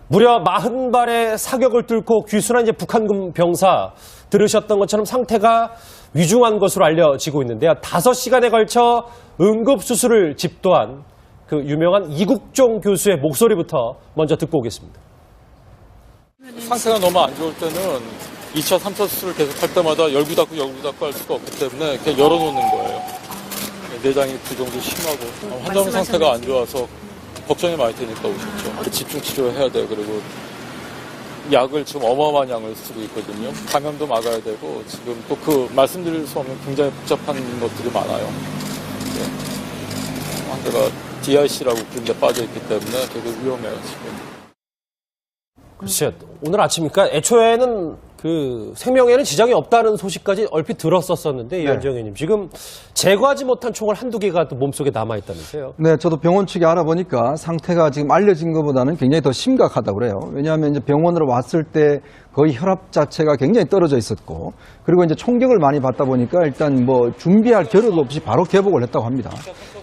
무려 40발의 사격을 뚫고 귀순한 이제 북한군 병사 들으셨던 것처럼 상태가 위중한 것으로 알려지고 있는데요. 5시간에 걸쳐 응급수술을 집도한 그 유명한 이국종 교수의 목소리부터 먼저 듣고 오겠습니다. 상태가 너무 안 좋을 때는 2차, 3차 수술을 계속 할 때마다 열구 닫고 할 수가 없기 때문에 그냥 열어놓는 거예요. 내장이 그 정도 심하고 환자분 상태가 안 좋아서 걱정이 많이 되니까 오셨죠. 집중 치료해야 돼요. 그리고 약을 지금 어마어마한 양을 쓰고 있거든요. 감염도 막아야 되고 지금 또 그 말씀드릴 수 없는 굉장히 복잡한 것들이 많아요. 네. 환자가 DIC라고 그런데 빠져있기 때문에 되게 위험해요 지금. 글쎄요, 오늘 아침이니까 애초에는 그 생명에는 지장이 없다는 소식까지 얼핏 들었었는데 이현정 의원님 지금 제거하지 못한 총알 한두 개가 또 몸속에 남아있다면서요? 네, 저도 병원 측에 알아보니까 상태가 지금 알려진 것보다는 굉장히 더 심각하다고 그래요. 왜냐하면 이제 병원으로 왔을 때 거의 혈압 자체가 굉장히 떨어져 있었고, 그리고 이제 총격을 많이 받다 보니까 일단 뭐 준비할 겨를도 없이 바로 개복을 했다고 합니다.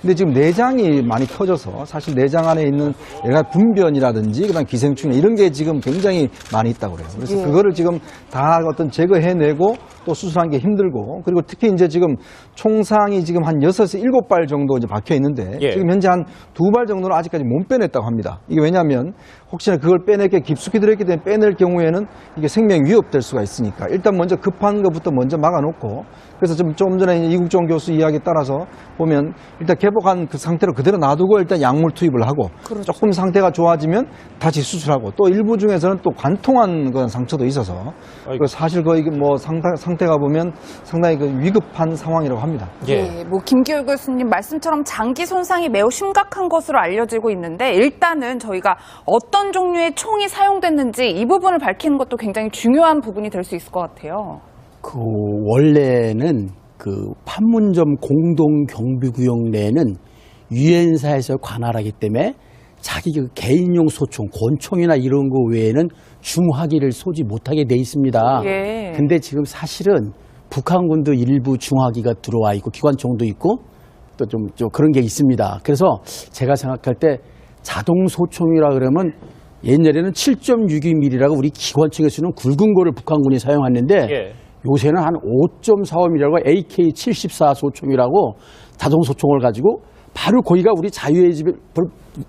근데 지금 내장이 많이 터져서 사실 내장 안에 있는 여러 가지 분변이라든지 그다음 기생충 이런 게 지금 굉장히 많이 있다고 그래요. 그래서 그거를 지금 다 어떤 제거해내고 또 수술한 게 힘들고, 그리고 특히 이제 지금 총상이 지금 한 6에서 7발 정도 이제 박혀 있는데 지금 현재 한 2발 정도는 아직까지 못 빼냈다고 합니다. 이게 왜냐하면 혹시나 그걸 빼내게 깊숙이 들어있기 때문에 빼낼 경우에는 이게 생명 위협될 수가 있으니까 일단 먼저 급한 것부터 먼저 막아놓고, 그래서 좀 전에 이국종 교수 이야기에 따라서 보면 일단 개복한 그 상태로 그대로 놔두고 일단 약물 투입을 하고 조금 상태가 좋아지면 다시 수술하고, 또 일부 중에서는 또 관통한 그런 상처도 있어서 사실 거의 뭐 상태가 보면 상당히 그 위급한 상황이라고 합니다. 네, 뭐 김기호 교수님 말씀처럼 장기 손상이 매우 심각한 것으로 알려지고 있는데 일단은 저희가 어떤 종류의 총이 사용됐는지 이 부분을 밝히는 것도 굉장히 중요한 부분이 될 수 있을 것 같아요. 원래는 판문점 공동경비구역 내는 유엔사에서 관할하기 때문에 자기 개인용 소총, 권총이나 이런 거 외에는 중화기를 쏘지 못하게 돼 있습니다. 근데 지금 사실은 북한군도 일부 중화기가 들어와 있고 기관총도 있고 또 좀 그런 게 있습니다. 그래서 제가 생각할 때 자동 소총이라 그러면 옛날에는 7.62mm라고 우리 기관총에 쓰는 굵은 거를 북한군이 사용했는데 요새는 한 5.45mm라고 AK-74 소총이라고 자동 소총을 가지고 바로 거기가 우리 자유의 집에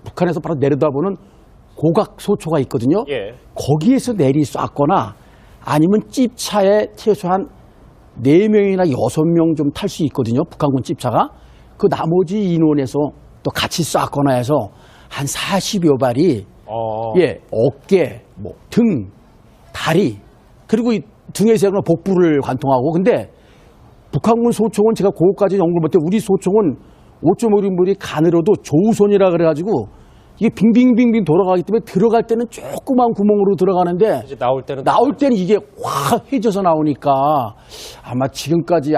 북한에서 바로 내려다보는 고각 소초가 있거든요. 거기에서 내리 쐈거나 아니면 찝차에 최소한 4명이나 6명 좀 탈 수 있거든요. 북한군 찝차가. 그 나머지 인원에서 또 같이 쐈거나 해서 한 40여 발이 어깨, 등, 다리, 그리고 이 등에서 복부를 관통하고. 근데 북한군 소총은 제가 그것까지 연구를 못해. 우리 소총은 5.5mm 간으로도 조우선이라 그래가지고 이게 빙빙빙빙 돌아가기 때문에 들어갈 때는 조그만 구멍으로 들어가는데 이제 나올 때는 이게 확 해져서 나오니까 아마 지금까지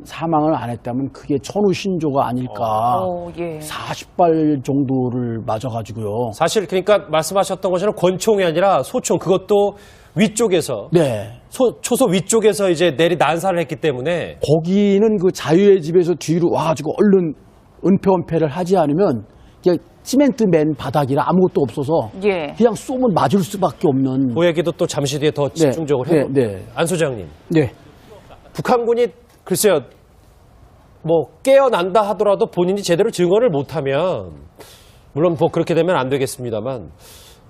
사망을 안 했다면 그게 천우신조가 아닐까. 40발 정도를 맞아가지고요. 사실 그러니까 말씀하셨던 것처럼 권총이 아니라 소총, 그것도 위쪽에서 초소 위쪽에서 이제 내리 난사를 했기 때문에 거기는 그 자유의 집에서 뒤로 와가지고 얼른 은폐원폐를 하지 않으면 그냥 시멘트 맨 바닥이라 아무것도 없어서 그냥 쏘면 맞을 수밖에 없는. 그 얘기도 또 잠시 뒤에 더 집중적으로 해볼게요. 안 소장님. 북한군이 글쎄요, 뭐 깨어난다 하더라도 본인이 제대로 증언을 못하면, 물론 뭐 그렇게 되면 안 되겠습니다만,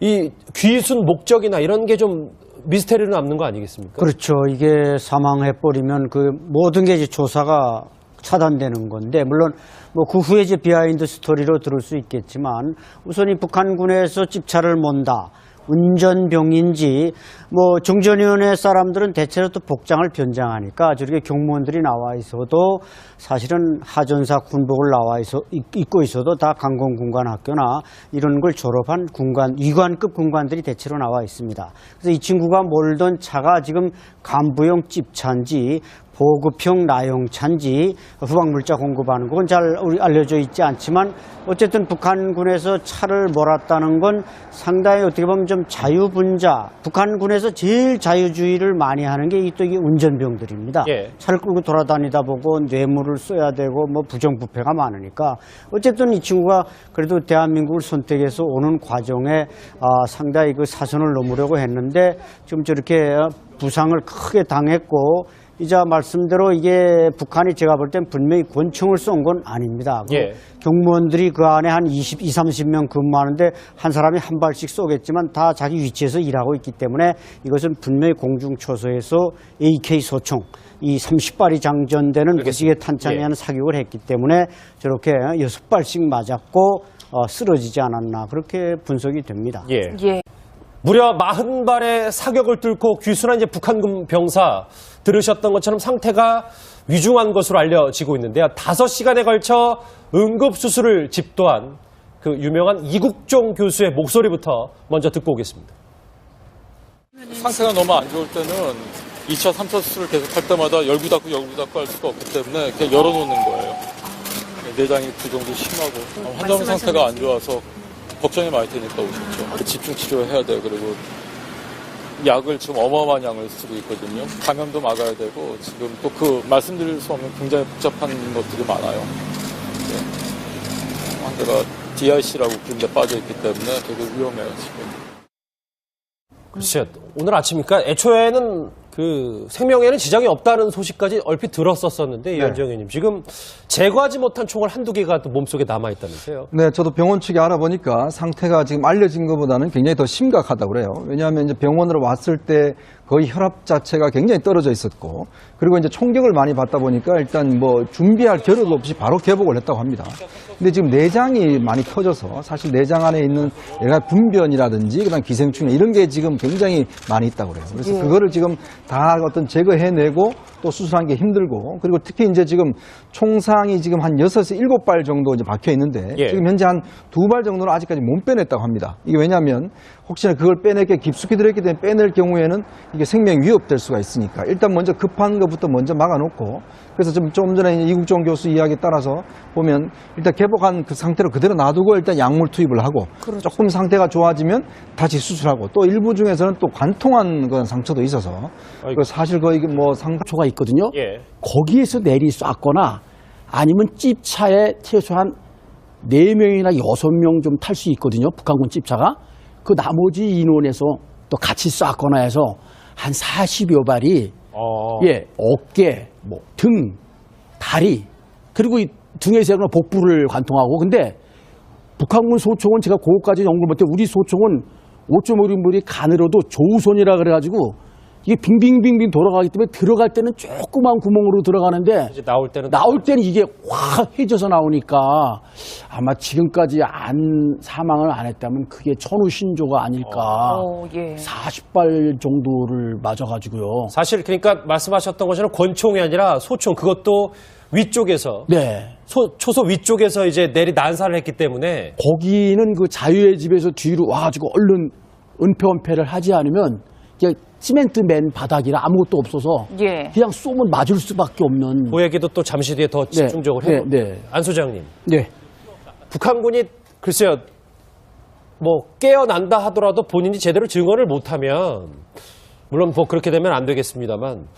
이 귀순 목적이나 이런 게 좀 미스테리로 남는 거 아니겠습니까? 그렇죠. 이게 사망해버리면 그 모든 게 이제 조사가 차단되는 건데, 물론 뭐 그 후에 이제 비하인드 스토리로 들을 수 있겠지만, 우선 이 북한군에서 찝차를 몬다, 운전병인지, 뭐 정전위원회 사람들은 대체로 또 복장을 변장하니까 저렇게 경무원들이 나와 있어도 사실은 하전사 군복을 입고 있어도 다 강공군관학교나 이런 걸 졸업한 위관급 군관들이 대체로 나와 있습니다. 그래서 이 친구가 몰던 차가 지금 간부용 찝차인지 보급형 나용차인지 후방물자 공급하는 건 잘 알려져 있지 않지만 어쨌든 북한군에서 차를 몰았다는 건 상당히 어떻게 보면 좀 자유분자, 북한군에서 제일 자유주의를 많이 하는 게 또 이게 운전병들입니다. 예. 차를 끌고 돌아다니다 보고 뇌물을 써야 되고 뭐 부정부패가 많으니까 어쨌든 이 친구가 그래도 대한민국을 선택해서 오는 과정에 상당히 그 사선을 넘으려고 했는데 지금 저렇게 부상을 크게 당했고 이제 말씀대로 이게 북한이 제가 볼 땐 분명히 권총을 쏜 건 아닙니다. 예. 경무원들이 그 안에 한 30명 근무하는데 한 사람이 한 발씩 쏘겠지만 다 자기 위치에서 일하고 있기 때문에 이것은 분명히 공중초소에서 AK 소총 이 30발이 장전되는 무지개 탄창에 하는 사격을 했기 때문에 저렇게 6발씩 맞았고 쓰러지지 않았나 그렇게 분석이 됩니다. 예. 예. 무려 40발의 사격을 뚫고 귀순한 이제 북한군 병사 들으셨던 것처럼 상태가 위중한 것으로 알려지고 있는데요. 5시간에 걸쳐 응급수술을 집도한 그 유명한 이국종 교수의 목소리부터 먼저 듣고 오겠습니다. 상태가 너무 안 좋을 때는 2차, 3차 수술을 계속 할 때마다 열구 닫고 할 수가 없기 때문에 그냥 열어놓는 거예요. 내장이 부종도 심하고 환자분 상태가 안 좋아서 걱정이 많이 되니까 오셨죠. 집중 치료해야 돼요. 그리고 약을 지금 어마어마한 양을 쓰고 있거든요. 감염도 막아야 되고 지금 또 그 말씀드릴 수 없는 굉장히 복잡한 것들이 많아요. 네. 환자가 DIC라고 그런 데 빠져 있기 때문에 되게 위험해요 지금. 글쎄요. 오늘 아침이니까 애초에는 그 생명에는 지장이 없다는 소식까지 얼핏 들었었는데 이현정 의원님 지금 제거하지 못한 총알 한두 개가 또 몸속에 남아있다면서요? 네, 저도 병원 측에 알아보니까 상태가 지금 알려진 것보다는 굉장히 더 심각하다고 그래요. 왜냐하면 이제 병원으로 왔을 때 거의 혈압 자체가 굉장히 떨어져 있었고 그리고 이제 총격을 많이 받다 보니까 일단 뭐 준비할 겨를도 없이 바로 개복을 했다고 합니다. 근데 지금 내장이 많이 터져서 사실 내장 안에 있는 여러 가지 분변이라든지 그다음 기생충 이런 게 지금 굉장히 많이 있다고 그래요. 그래서 그거를 지금 다 어떤 제거해내고 또 수술한 게 힘들고 그리고 특히 이제 지금 총상이 지금 한 6에서 7발 정도 이제 박혀 있는데 지금 현재 한 2발 정도는 아직까지 못 빼냈다고 합니다. 이게 왜냐하면 혹시나 그걸 빼내게 깊숙이 들어있기 때문에 빼낼 경우에는 이게 생명 위협될 수가 있으니까 일단 먼저 급한 것부터 먼저 막아놓고 그래서 좀 전에 이국종 교수 이야기에 따라서 보면 일단 개복한 그 상태로 그대로 놔두고 일단 약물 투입을 하고 조금 상태가 좋아지면 다시 수술하고 또 일부 중에서는 또 관통한 그런 상처도 있어서 사실 거의 뭐 상처가 있거든요. 예. 거기에서 내리 쐈거나 아니면 찝차에 최소한 4명이나 6명 좀 탈 수 있거든요. 북한군 찝차가. 그 나머지 인원에서 또 같이 쐈거나 해서 한 40여 발이 예, 어깨, 뭐 등, 다리 그리고 이 등에서는 복부를 관통하고 근데 북한군 소총은 제가 그것까지 연구를 못해 우리 소총은 5.5mm 가늘어도 조우선이라 그래가지고 이게 빙빙빙빙 돌아가기 때문에 들어갈 때는 조그만 구멍으로 들어가는데 이제 나올 때는 이게 확 해져서 나오니까 아마 지금까지 사망을 안 했다면 그게 천우신조가 아닐까. 40발 정도를 맞아가지고요. 사실 그러니까 말씀하셨던 것처럼 권총이 아니라 소총 그것도 위쪽에서 초소 위쪽에서 이제 난사를 했기 때문에 거기는 그 자유의 집에서 뒤로 와가지고 얼른 은폐원폐를 하지 않으면 그냥 시멘트 맨 바닥이라 아무것도 없어서 그냥 쏘면 맞을 수밖에 없는. 그 얘기도 또 잠시 뒤에 더 집중적으로 해볼게요. 안 소장님. 북한군이 글쎄요. 뭐 깨어난다 하더라도 본인이 제대로 증언을 못하면 물론 뭐 그렇게 되면 안 되겠습니다만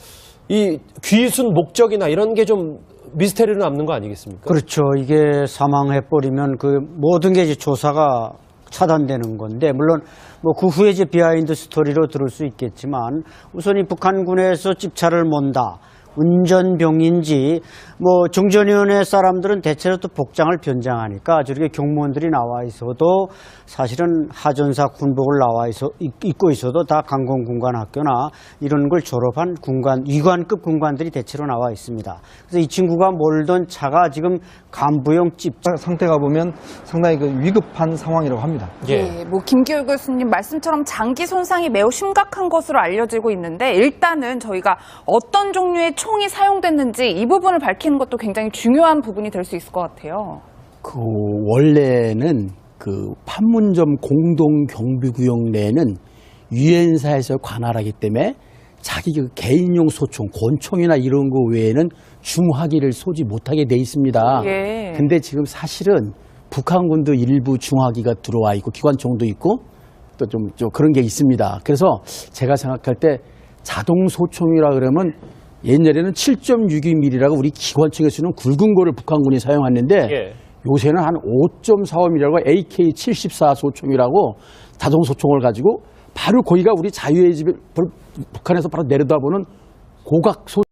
이 귀순 목적이나 이런 게 좀 미스테리로 남는 거 아니겠습니까? 그렇죠. 이게 사망해버리면 그 모든 게 이제 조사가 차단되는 건데 물론 뭐 그 후에 이제 비하인드 스토리로 들을 수 있겠지만 우선 이 북한군에서 찝차를 몬다. 운전병인지 뭐 정전위원회 사람들은 대체로 또 복장을 변장하니까 저렇게 경무원들이 나와 있어도 사실은 하전사 군복을 입고 있어도 다 강공군관학교나 이런 걸 졸업한 위관급 군관들이 대체로 나와 있습니다. 그래서 이 친구가 몰던 차가 지금 간부용 찝차 상태가 보면 상당히 그 위급한 상황이라고 합니다. 뭐 김기울 교수님 말씀처럼 장기 손상이 매우 심각한 것으로 알려지고 있는데 일단은 저희가 어떤 종류의 총이 사용됐는지 이 부분을 밝히는 것도 굉장히 중요한 부분이 될 수 있을 것 같아요. 그 원래는 그 판문점 공동경비구역 내는 유엔사에서 관할하기 때문에 자기 그 개인용 소총, 권총이나 이런 거 외에는 중화기를 쏘지 못하게 돼 있습니다. 예. 근데 지금 사실은 북한군도 일부 중화기가 들어와 있고 기관총도 있고 또 좀 그런 게 있습니다. 그래서 제가 생각할 때 자동 소총이라 그러면 옛날에는 7.62mm라고 우리 기관총에 쓰는 굵은 거를 북한군이 사용했는데 예. 요새는 한 5.45mm라고 AK-74 소총이라고 자동 소총을 가지고 바로 거기가 우리 자유의 집을 북한에서 바로 내려다보는 고각 소